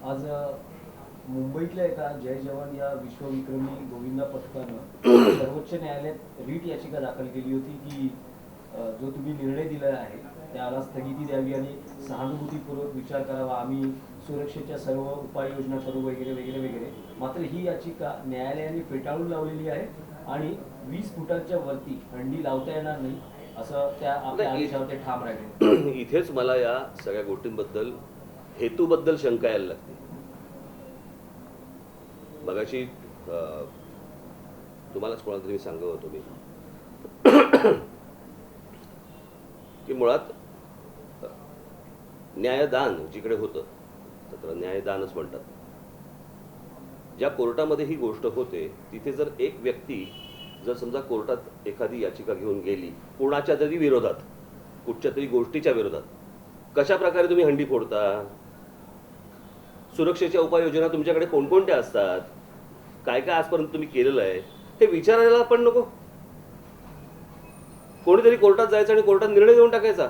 आज मुंबईतल्या एका जय जवान या विश्वविक्रमी गोविंदा पथकानं सर्वोच्च न्यायालयात रीट याचिका दाखल केली होती की जो तुम्ही निर्णय दिला आहे त्याला स्थगिती द्यावी आणि सहानुभूतीपूर्वक विचार करावा, आम्ही सुरक्षेच्या सर्व उपाययोजना करू वगैरे वगैरे वगैरे. मात्र ही याचिका न्यायालयाने फेटाळून लावलेली आहे आणि 20 फुटांच्या वरती हंडी लावता येणार नाही असं त्या आपल्या आदेशावर ते ठाम राहिले. इथेच मला या सगळ्या गोष्टींबद्दल हेतूबद्दल शंका यायला लागते. मगाशी तुम्हालाच कोणाला तरी सांगत होतो मी की मुळात न्यायदान जिकडे होतं तर न्यायदानच म्हणतात. ज्या कोर्टामध्ये ही गोष्ट होते तिथे जर एक व्यक्ती जर समजा कोर्टात एखादी याचिका घेऊन गेली कोणाच्या तरी विरोधात, कुठच्या तरी गोष्टीच्या विरोधात, कशा प्रकारे तुम्ही हंडी फोडता, सुरक्षेच्या उपाययोजना तुमच्याकडे कोणकोणत्या असतात, काय काय आजपर्यंत तुम्ही केलेलं आहे हे विचारायला पण नको. कोणीतरी कोर्टात जायचं आणि कोर्टात निर्णय देऊन टाकायचा.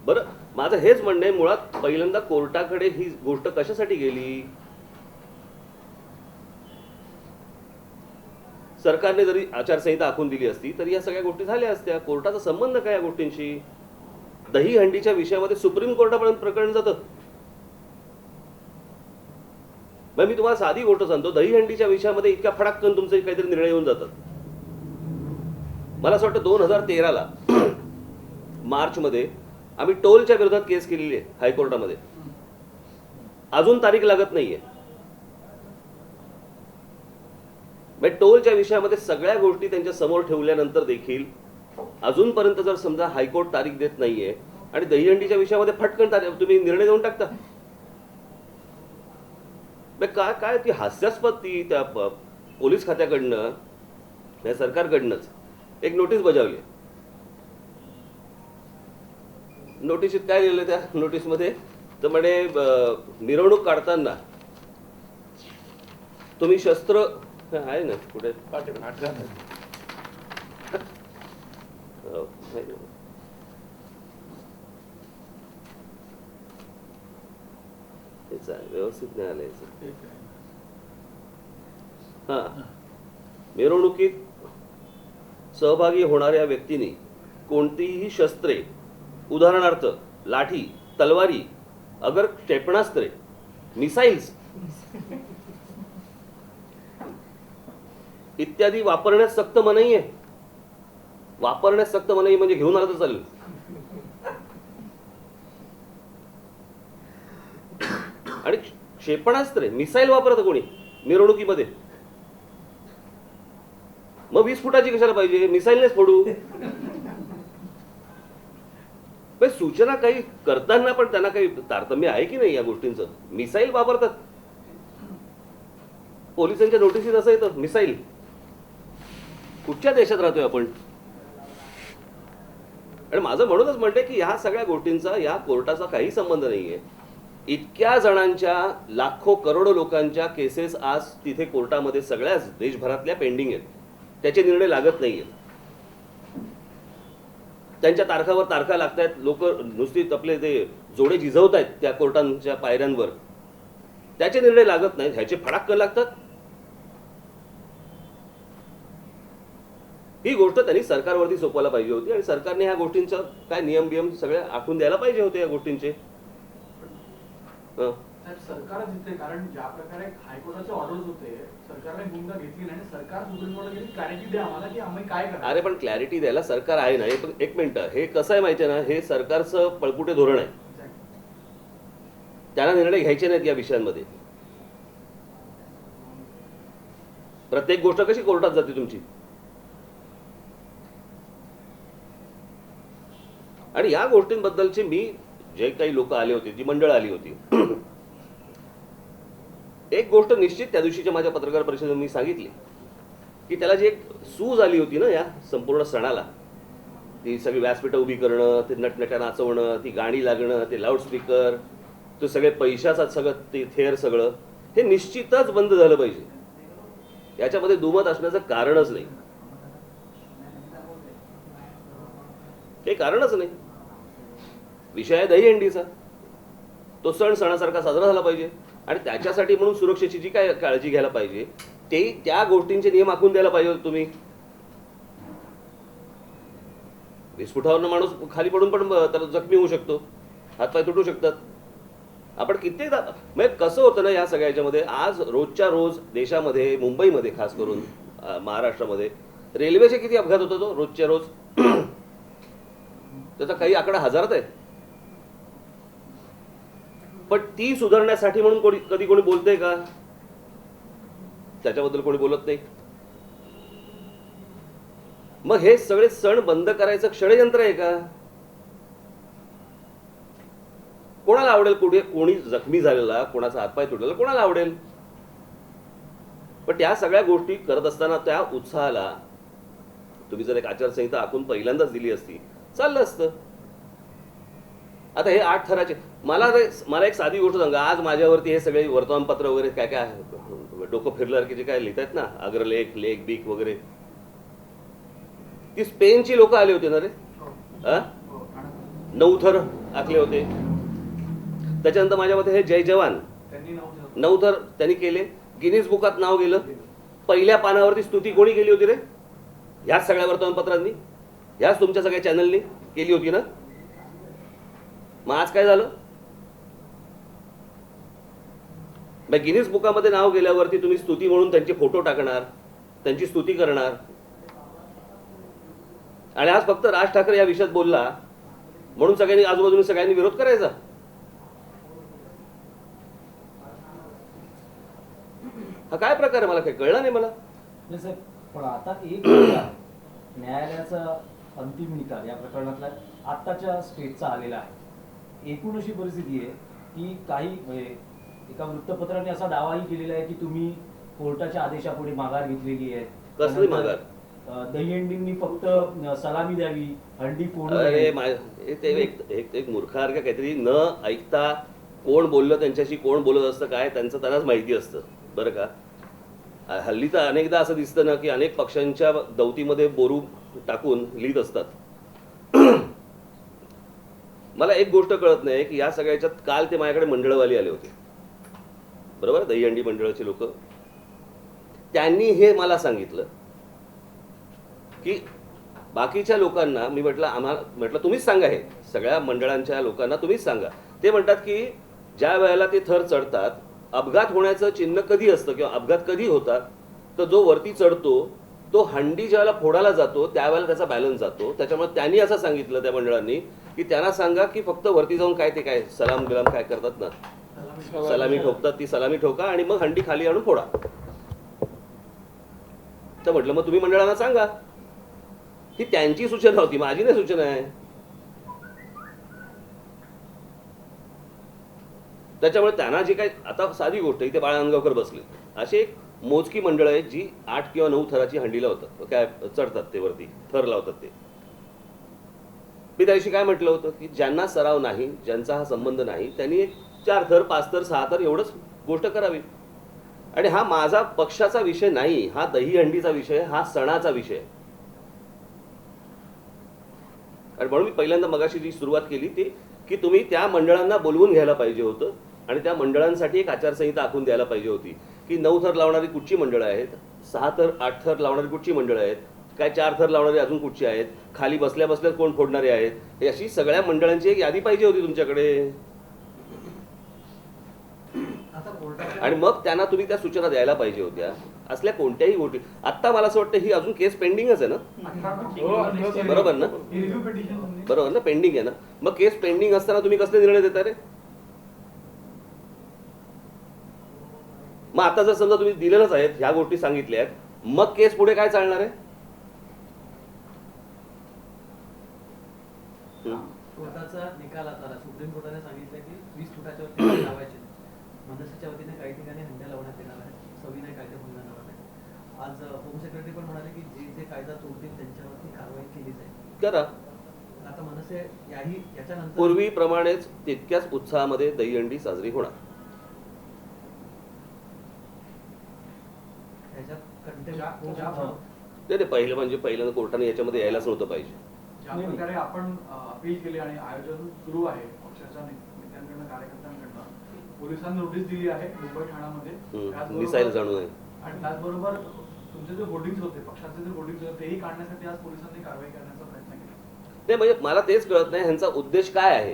बरं, माझं हेच म्हणणं आहे, मुळात पहिल्यांदा कोर्टाकडे ही गोष्ट कशासाठी गेली? सरकारने जरी आचारसंहिता आखून दिली असती तरी या सगळ्या गोष्टी झाल्या असत्या. कोर्टाचा संबंध काय या गोष्टींशी? दहीहंडीच्या विषयामध्ये सुप्रीम कोर्टापर्यंत प्रकरण जातं. मी तुम्हाला साधी गोष्ट सांगतो, दहीहंडीच्या विषयामध्ये इतक्या फटाकन तुमचे काहीतरी निर्णय येऊन जातात. मला असं वाटतं 2013ला मार्चमध्ये आम्ही टोलच्या विरोधात केस केलेली आहे हायकोर्टामध्ये. अजून तारीख लागत नाहीये. टोलच्या विषयामध्ये सगळ्या गोष्टी त्यांच्या समोर ठेवल्यानंतर देखील अजूनपर्यंत जर समजा हायकोर्ट तारीख देत नाहीये आणि दहीहंडीच्या विषयामध्ये फटकन तुम्ही निर्णय देऊन टाकता, काय काय ती हास्यास्पद ती त्या पोलीस खात्याकडनं या सरकारकडनंच एक नोटीस बजावली. नोटिशीत काय लिहिलं त्या नोटीसमध्ये? तर म्हणे मिरवणूक काढताना तुम्ही शस्त्र आहे ना कुठे व्यवस्थित नाही आलं. हा, मिरवणुकीत सहभागी होणाऱ्या व्यक्तीने कोणतीही शस्त्रे, उदाहरणार्थ लाठी, तलवारी, अगर क्षेपणास्त्रे, मिसाईल्स इत्यादी वापरण्यास सक्त मनाई आहे. वापरण्यास सक्त मनाई म्हणजे घेऊन आलं तर चालेल. आणि क्षेपणास्त्रे, मिसाईल वापरतं कोणी मिरवणुकीमध्ये? मग 20 फुटाची कशाला पाहिजे? मिसाईलनेच फोडू. सूचना काही करताना पण त्यांना काही तारतम्य आहे की नाही या गोष्टींचं? मिसाईल वापरतात. पोलिसांच्या नोटिसीत असं येतं मिसाईल. कुठच्या देशात राहतोय आपण? आणि माझं म्हणूनच म्हणते की ह्या सगळ्या गोष्टींचा या कोर्टाचा काही संबंध नाहीये. इतक्या जणांच्या, लाखो करोडो लोकांच्या केसेस आज तिथे कोर्टामध्ये सगळ्याच देशभरातल्या पेंडिंग आहेत. त्याचे निर्णय लागत नाहीये. त्यांच्या तारखावर तारखा लागतायत. लोक नुसती आपले ते जोडे झिजवतायत त्या कोर्टांच्या पायऱ्यांवर. त्याचे निर्णय लागत नाहीत. ह्याचे फडाक्क लागतात. ही गोष्ट त्यांनी सरकारवरती सोपवायला पाहिजे होती आणि सरकारने ह्या गोष्टींचा काय नियम बियम सगळे आखून द्यायला पाहिजे होते या गोष्टींचे. सरकार जिथे, कारण ज्या प्रकारे हायकोर्टाचे ऑर्डर्स होते, सरकारने भूमिका घेतली नाही. सरकार सुप्रीम कोर्टात गेली, क्लॅरिटी द्या आम्हाला की आम्ही काय करायचं. अरे पण क्लॅरिटी द्यायला सरकार आहे ना. एक मिनिट, हे कसं आहे माहिती आहे ना, हे सरकारचं पळपुटे धोरण आहे. त्यांना निर्णय घ्यायचे नाहीत या विषयांमध्ये. प्रत्येक गोष्ट कशी कोर्टात जाते तुमची? आणि या गोष्टींबद्दलचे मी जे काही लोक आले होते, जी मंडळ आली होती, एक गोष्ट निश्चित त्या दिवशीच्या माझ्या पत्रकार परिषदेत मी सांगितली की त्याला जी एक सूज आली होती ना या संपूर्ण सणाला, ती सगळी व्यासपीठं उभी करणं, ते नटनट्या नाचवणं, ती गाणी लागणं, ते लाऊडस्पीकर, ते सगळे पैशाचा सगळं ते थेअर, सगळं हे निश्चितच बंद झालं पाहिजे. याच्यामध्ये दुमत असण्याचं कारणच नाही. काही कारणच नाही. विषय आहे दहीहंडीचा. तो सण सणासारखा साजरा झाला पाहिजे आणि त्याच्यासाठी म्हणून सुरक्षेची जी काय काळजी घ्यायला पाहिजे ते त्या गोष्टींचे नियम आखून द्यायला पाहिजे होते तुम्ही. विस्फोटावरनं माणूस खाली पडून पण त्याला जखमी होऊ शकतो, हातपाय तुटू शकतात. आपण कित्येकदा म्हणजे कसं होतं ना या सगळ्या याच्यामध्ये, आज रोजच्या रोज देशामध्ये, मुंबईमध्ये खास करून महाराष्ट्रामध्ये रेल्वेचे किती अपघात होतात तो रोजच्या रोज. त्याचा काही आकडा हजारात आहे. पण ती सुधारण्यासाठी म्हणून कधी कोणी बोलतंय का? त्याच्याबद्दल कोणी बोलत नाही. मग हे सगळे सण बंद करायचं षडयंत्र आहे का? कोणाला आवडेल? कोणी जखमी झालेला, कोणाचा हातपाय तुटलेला कोणाला आवडेल? पण त्या सगळ्या गोष्टी करत असताना त्या उत्साहाला तुम्ही जर एक आचारसंहिता आखून पहिल्यांदाच दिली असती चाललं असतं. आता हे 8 थराचे मला एक साधी गोष्ट सांगा. आज माझ्यावरती हे सगळे वर्तमानपत्र वगैरे काय काय डोकं फिरल्यासारखे जे काय लिहितात ना, अग्रलेख, लेख, बीक वगैरे, ती स्पेनची लोक आले होते ना रे. 9 थर आखले होते. त्याच्यानंतर माझ्या मते हे जय जवान त्यांनी 9 थर त्यांनी केले. गिनीज बुकात नाव गेलं. पहिल्या पानावरती स्तुती कोणी केली होती रे? ह्याच सगळ्या वर्तमानपत्रांनी, ह्याच तुमच्या सगळ्या चॅनलनी केली होती ना. मग आज काय झालं? गिनीज बुकामध्ये नाव गेल्यावरती तुम्ही स्तुती म्हणून त्यांचे फोटो टाकणार, त्यांची स्तुती करणार, आणि आज फक्त राज ठाकरे या विषयात बोलला म्हणून सगळ्यांनी आजूबाजूने सगळ्यांनी विरोध करायचा. हा काय प्रकार आहे? मला काही कळलं नाही. मला नाही साहेब, पण आता एक निकाल, न्यायालयाचा अंतिम निकाल या प्रकरणातला आत्ताच्या स्टेटचा आलेला आहे. एकूण अशी परिस्थिती आहे की काही म्हणजे एका वृत्तपत्राने असा दावाही केलेला आहे की तुम्ही कोर्टाच्या आदेशापुढे माघार घेतलेली आहे. कसली माघार? दहीहंडींनी फक्त सलामी द्यावी, हंडी फोडू अरे नये. ते एक मूर्खासारखं काहीतरी न ऐकता कोण बोललं त्यांच्याशी, कोण बोलत असतं काय त्यांचं त्यांनाच माहिती असतं बरं का. हल्ली तर अनेकदा असं दिसतं ना की अनेक पक्षांच्या दौतीमध्ये बोरू टाकून लिहित असतात. मला एक गोष्ट कळत नाही की या सगळ्याच्यात काल ते माझ्याकडे मंडळवाली आले होते बरोबर, दहीहंडी मंडळाचे लोक. त्यांनी हे मला सांगितलं की बाकीच्या लोकांना, मी म्हटलं तुम्हीच सांगा, हे सगळ्या मंडळांच्या लोकांना तुम्हीच सांगा. ते म्हणतात की ज्या वेळेला ते थर चढतात अपघात होण्याचं चिन्ह कधी असतं किंवा अपघात कधी होतात, तर जो वरती चढतो तो हंडी ज्यावेळेला फोडायला जातो त्यावेळेला त्याचा बॅलन्स जातो. त्याच्यामुळे त्यांनी असं सांगितलं त्या मंडळांनी की त्यांना सांगा की फक्त वरती जाऊन काय ते काय सलाम बिलाम काय करतात ना, सलामी ठोकतात, ती सलामी ठोका आणि मग हंडी खाली आणून फोडा. तर म्हटलं मग तुम्ही मंडळांना सांगा. ही त्यांची सूचना होती, माझी नाही सूचना आहे. त्याच्यामुळे त्यांना जे काय, आता साधी गोष्ट, इथे बाळा अंगावकर बसले, असे एक मोजकी मंडळ आहेत जी 8 किंवा 9 थराची हंडी लावतात, काय चढतात ते वरती, थर लावतात ते. मी त्या दिवशी काय म्हटलं होतं की ज्यांना सराव नाही, ज्यांचा हा संबंध नाही, त्यांनी 4 थर, 5 थर, 6 थर एवढंच गोष्ट करावी. आणि हा माझा पक्षाचा विषय नाही, हा दहीहंडीचा विषय, हा सणाचा विषय. आणि म्हणून मी पहिल्यांदा मगाशी जी सुरुवात केली ती की तुम्ही त्या मंडळांना बोलवून घ्यायला पाहिजे होतं आणि त्या मंडळांसाठी एक आचारसंहिता आखून द्यायला पाहिजे होती की 9 थर लावणारी कुठची मंडळं आहेत, 6 थर 8 थर लावणारी कुठची मंडळं आहेत, काय 4 थर लावणारी अजून कुठची आहेत, खाली बसल्या बसल्या कोण फोडणारे आहेत, हे अशी सगळ्या मंडळांची एक यादी पाहिजे होती तुमच्याकडे. आणि मग त्यांना तुम्ही त्या सूचना द्यायला पाहिजे होत्या. असल्या कोणत्याही गोष्टी, आत्ता मला असं वाटतं ही अजून केस पेंडिंगच आहे ना, बरोबर ना, बरोबर ना, पेंडिंग आहे ना. मग केस पेंडिंग असताना तुम्ही कसले निर्णय देता रे? मग आता जर समजा तुम्ही दिलेलंच आहेत, ह्या गोष्टी सांगितल्या आहेत, मग केस पुढे काय चालणार आहे? कोर्टाचा निकाल आता सुप्रीम कोर्टाने सांगितलं की 20 फुटाच्या वरती लावायचे. मनसेच्या वतीने काही ठिकाणी हंड्या लावण्यात येणार आहे, सविनय कायदेभंग होणार आहे. आज होम सेक्रेटरी पण म्हणाले की जे जे कायदा तोडतील त्यांच्यावरती कारवाई केली जाईल. करा. आता मनसे याच्यानंतर पूर्वीप्रमाणेच तितक्याच उत्साहामध्ये दहीहंडी साजरी होणार. ते पहिलं म्हणजे पहिल्यांदा कोर्टाने याच्यामध्ये यायलाच नव्हतं पाहिजे. ज्या प्रकारे आपण अपील केली आणि आयोजन सुरू आहे पक्षाच्या नेत्यांकडनं, कार्यकर्त्यांकडनं, पोलिसांनी नोटीस दिली आहे मुंबई ठाण्यामध्ये. त्याचबरोबर- मिसाईल जाणू नये. आणि त्याचबरोबर तुमचे जे होर्डिंग्स होते, पक्षाचे जे होर्डिंग्स होते, तेही काढण्यासाठी आज पोलिसांनी कारवाई करण्याचा प्रयत्न केला. नाही म्हणजे मला तेच कळत नाही ह्यांचा उद्देश काय आहे.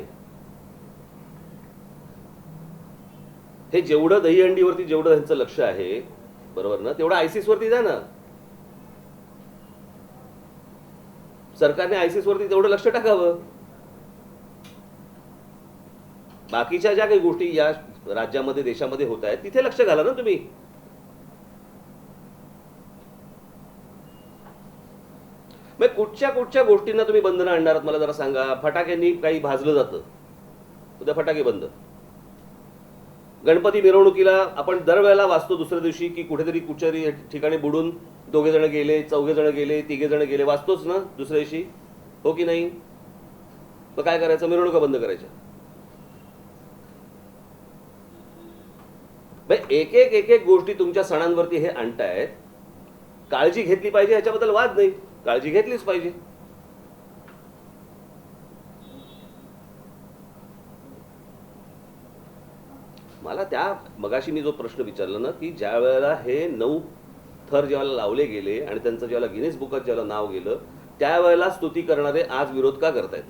हे जेवढं दहीहंडीवरती जेवढं ह्यांचं लक्ष आहे बरोबर ना, तेवढं आयसिस वरती द्या ना. सरकारने आयसिस वरती तेवढं लक्ष टाकावं. बाकीच्या ज्या काही गोष्टी या राज्यामध्ये देशामध्ये होत आहेत तिथे लक्ष घाला ना तुम्ही. मग कुठच्या गोष्टींना तुम्ही बंधनं आणणार मला जरा सांगा. फटाक्यांनी काही भाजलं जातं, उद्या फटाके बंद. गणपती मिरवणुकीला आपण दरवेळेला वाचतो दुसऱ्या दिवशी की कुठेतरी कुठच्यातरी ठिकाणी बुडून 2 जण गेले, 4 जण गेले, 3 जण गेले, वाचतोच ना दुसऱ्या दिवशी, हो की नाही. मग काय करायचं, मिरवणुका बंद करायच्या. एक एक गोष्टी तुमच्या सणांवरती हे आणतायत. काळजी घेतली पाहिजे याच्याबद्दल वाद नाही, काळजी घेतलीच पाहिजे. मला त्या मगाशी मी जो प्रश्न विचारला ना की ज्या वेळेला हे 9 थर जेव्हा लावले गेले आणि त्यांचं जेव्हा गिनीज बुकात जेव्हा नाव गेलं त्यावेळेला स्तुती करणारे आज विरोध का करतायत.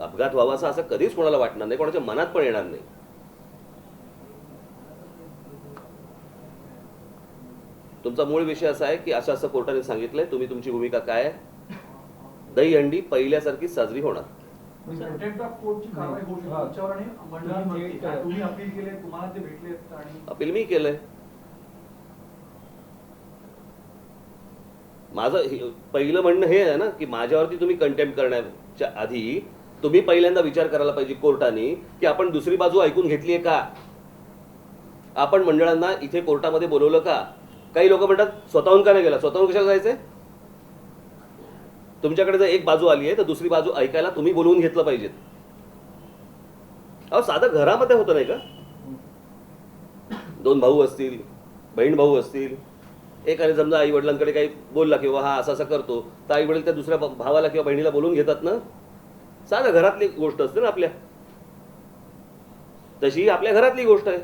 अपघात व्हावा असं कधीच कोणाला वाटणार नाही, कोणाच्या मनात पण येणार नाही. तुमचा मूळ विषय असा आहे की असं कोर्टाने सांगितलंय, तुम्ही तुमची भूमिका काय आहे. दहीहंडी पहिल्यासारखीच साजरी होणार. कंटेम्प्ट ऑफ कोर्टची कारवाई होऊ शकते तुमच्यावर आणि मंडळांवरती. तुम्ही अपील केले, तुम्हाला ते भेटले आणि अपील मी केलंय. माझं पहिलं म्हणणं हे आहे ना की माझ्यावरती तुम्ही कंटेम्प्ट करण्याच्या आधी तुम्ही पहिल्यांदा विचार करायला पाहिजे कोर्टाने की आपण दुसरी बाजू ऐकून घेतलीये का. आपण मंडळांना इथे कोर्टामध्ये बोलवलं का. काही लोक म्हणतात स्वतःहून का नाही गेला. स्वतःहून कशाला जायचंय. तुमच्याकडे जर एक बाजू आली आहे तर दुसरी बाजू ऐकायला तुम्ही बोलवून घेतलं पाहिजेत. अहो साधं घरामध्ये होतं नाही का. 2 भाऊ असतील, बहीण भाऊ असतील, एकाने समजा आई वडिलांकडे काही बोलला किंवा हा असा करतो तर आई वडील त्या दुसऱ्या भावाला किंवा बहिणीला बोलून घेतात ना. साधं घरातली गोष्ट असते ना आपल्या, तशी आपल्या घरातली गोष्ट आहे.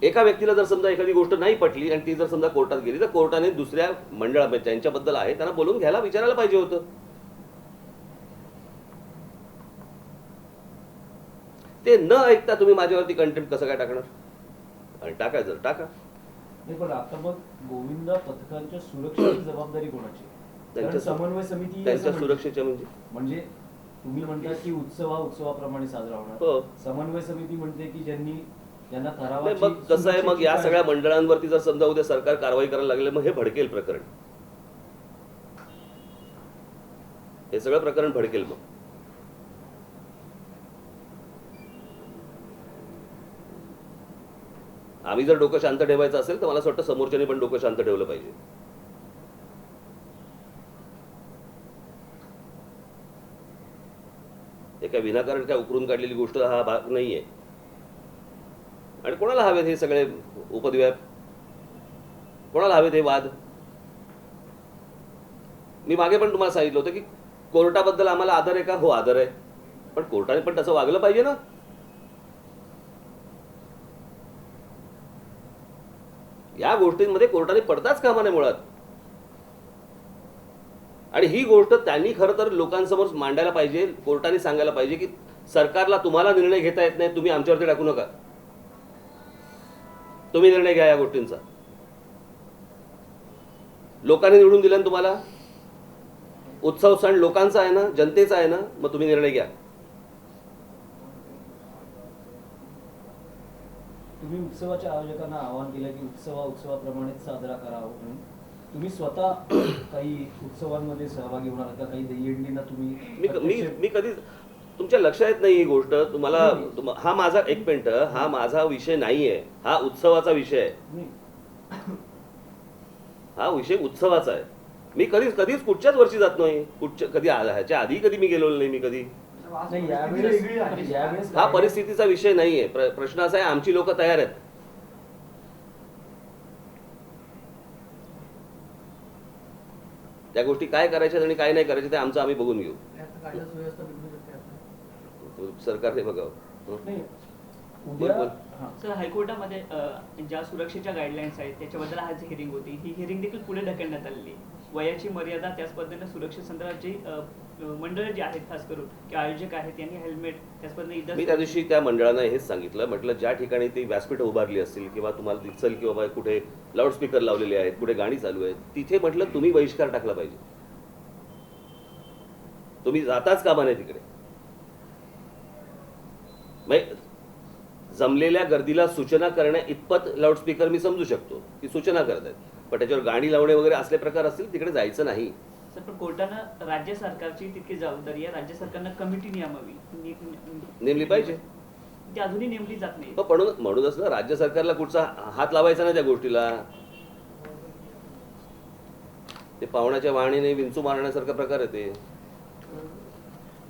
एका व्यक्तीला जर समजा एखादी गोष्ट नाही पटली आणि ती जर समजा कोर्टात गेली तर कोर्टाने दुसऱ्या मंडळा ज्यांच्याबद्दल आहे त्यांना बोलून घ्यायला विचारायला पाहिजे होतं. ते न ऐकता तुम्ही माझ्यावरती कंटेम्प्ट कसं काय टाकणार. आणि टाका जर टाका. नाही पण आता मग गोविंदा पथकांच्या सुरक्षेची जबाबदारी कोणाची. कारण समन्वय समिती त्यांच्या सुरक्षेच्या म्हणजे तुम्ही म्हणता की उत्सवाप्रमाणे साजरा होणार. हो. समन्वय समिती म्हणते की ज्यांना नाही, ठरावाची मग कसं आहे, मग या सगळ्या मंडळांवरती जर समजा उद्या सरकार कारवाई करायला लागले मग हे भडकेल प्रकरण. हे सगळं प्रकरण भडकेल. मग आम्ही जर डोकं शांत ठेवायचं असेल तर मला असं वाटतं समोरच्याने पण डोकं शांत ठेवलं पाहिजे. हे काय विनाकारण काय उकरून काढलेली गोष्ट हा भाग नाहीये. आणि कोणाला हवेत हे सगळे उपद्व्याप, कोणाला हवेत हे वाद. मी मागे पण तुम्हाला सांगितलं होतं की कोर्टाबद्दल आम्हाला आदर आहे का. हो आदर आहे, पण कोर्टाने पण तसं वागलं पाहिजे ना. या गोष्टींमध्ये कोर्टाने पडताच कामा नये मुळात. आणि ही गोष्ट त्यांनी खरं तर लोकांसमोर मांडायला पाहिजे. कोर्टाने सांगायला पाहिजे की सरकारला तुम्हाला निर्णय घेता येत नाही, तुम्ही आमच्यावरती टाकू नका, तुम्ही निर्णय घ्या या गोष्टींचा. लोकांनी निवडून दिलं ना तुम्हाला. उत्सव सण लोकांचा आहे ना, जनतेचा आहे ना, मग तुम्ही निर्णय घ्या. तुम्ही उत्सवाच्या आयोजकांना आवाहन केलं की उत्सवाप्रमाणेच साजरा करावा म्हणून. तुम्ही स्वतः काही उत्सवांमध्ये सहभागी होणार का. काही दहीहंडींना तुम्ही मी कधीच तुमच्या लक्षात येत नाही ही गोष्ट. तुम्हाला हा माझा एक मिनिट, हा माझा विषय नाहीये, हा उत्सवाचा विषय आहे. हा विषय उत्सवाचा आहे. मी कधीच कुठच्याच वर्षी जात नाही. कधी ह्याच्या आधी कधी मी गेलो नाही. मी कधी हा परिस्थितीचा विषय नाहीये. प्रश्न असा आहे आमची लोक तयार आहेत. त्या गोष्टी काय करायच्या आणि काय नाही करायच्या ते आमचं आम्ही बघून घेऊ. कायदा सुव्यवस्था बिघडू शकते. सरकारने बघावं. नाही बोल, उद्या बोल. हां. सर हायकोर्टामध्ये ज्या सुरक्षेच्या गाईडलाईन्स आहेत त्याच्याबद्दल आज हिअरिंग होती. ही हिअरिंग देखील पुढे ढकलण्यात आलेली आहे. वयाची मर्यादा त्याच पद्धतीने सुरक्षेसंदर्भात जी मंडळं जी आहेत खास करून किंवा आयोजक आहेत त्यांनी हेल्मेट त्याच पद्धतीने इतर मी त्या दिवशी त्या मंडळांना हेच सांगितलं, म्हटलं ज्या ठिकाणी ती व्यासपीठं उभारली असतील किंवा तुम्हाला दिसेल की बाबा कुठे लाऊडस्पीकर लावलेले आहेत, कुठे गाणी चालू आहेत, तिथे म्हटलं तुम्ही बहिष्कार टाकला पाहिजे. तुम्ही जाताच कामा नाही तिकडे. म्हणजे जमलेल्या गर्दीला सूचना करण्या इतपत लाऊडस्पीकर मी समजू शकतो की सूचना करत आहेत, पण त्याच्यावर गाणी लावणे वगैरे असले प्रकार असतील तिकडे जायचं नाही. सर पण कोर्टानं राज्य सरकारची तितकी जबाबदारी आहे. राज्य सरकारनं कमिटी नेमावी नेमली पाहिजे. ती अजूनही नेमली जात नाही. म्हणूनच ना राज्य सरकारला कुठचा हात लावायचा नाही त्या गोष्टीला. ते पाहुण्याच्या वाहणीने विंचू मारण्यासारखा प्रकार आहे ते.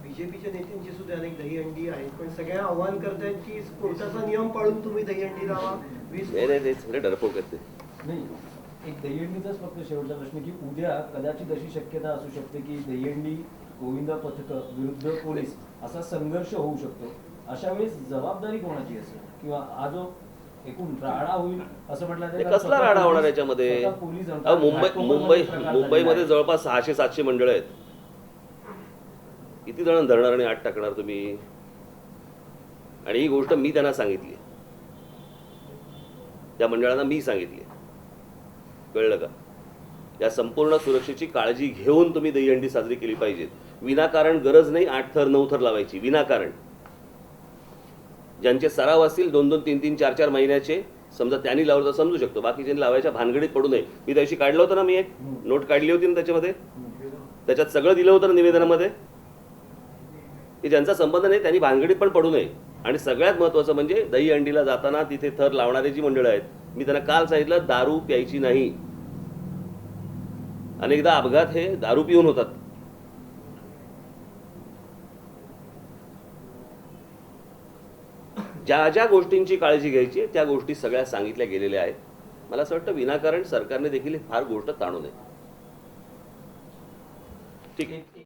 बीजेपीच्या नेत्यांची सुद्धा अनेक दहीहंडी आहेत, पण सगळ्या आव्हान करतायत की कोर्टाचा नियम पाळून तुम्ही दहीहंडी लावा. नाही ते सगळे डरपोक आहेत ते. नाही एक दहीहंडीचाच फक्त शेवटचा प्रश्न की उद्या कदाचित अशी शक्यता असू शकते की दहीहंडी गोविंदा पथक विरुद्ध पोलीस असा संघर्ष होऊ शकतो. अशा वेळेस जबाबदारी कोणाची असेल किंवा हा जो एकूण राडा होईल असं म्हटलं हे कसला राडा होणार याच्यामध्ये? अहो, मुंबईमध्ये जवळपास 600-700 मंडळ आहेत. किती जण धरणार आणि आत टाकणार तुम्ही? आणि ही गोष्ट मी त्यांना सांगितली, त्या मंडळांना मी सांगितली. कळलं का? या संपूर्ण सुरक्षेची काळजी घेऊन तुम्ही दहीहंडी साजरी केली पाहिजे. विनाकारण गरज नाही 8 थर 9 थर लावायची विनाकारण. ज्यांचे सराव असतील 2-2, 3-3, 4-4 महिन्याचे समजा त्यांनी लावलं तर समजू शकतो. बाकीच्यांनी लावायच्या भानगडीत पडू नये. मी त्याशी काढलं होतं ना, मी एक नोट काढली होती ना त्याच्यामध्ये, त्याच्यात सगळं दिलं होतं ना निवेदनामध्ये की ज्यांचा संबंध नाही त्यांनी भानगडीत पण पडू नये. आणि सगळ्यात महत्त्वाचं म्हणजे दहीहंडीला जाताना तिथे थर लावणारी जी मंडळं आहेत, मी त्यांना काल सांगितलं दारू प्यायची नाही. अनेकदा अपघात हे दारू पिऊन होतात. ज्या ज्या गोष्टींची काळजी घ्यायची त्या गोष्टी सगळ्या सांगितल्या गेलेल्या आहेत. मला असं वाटतं विनाकारण सरकारने देखील फार गोष्ट ताणू नये. ठीक आहे.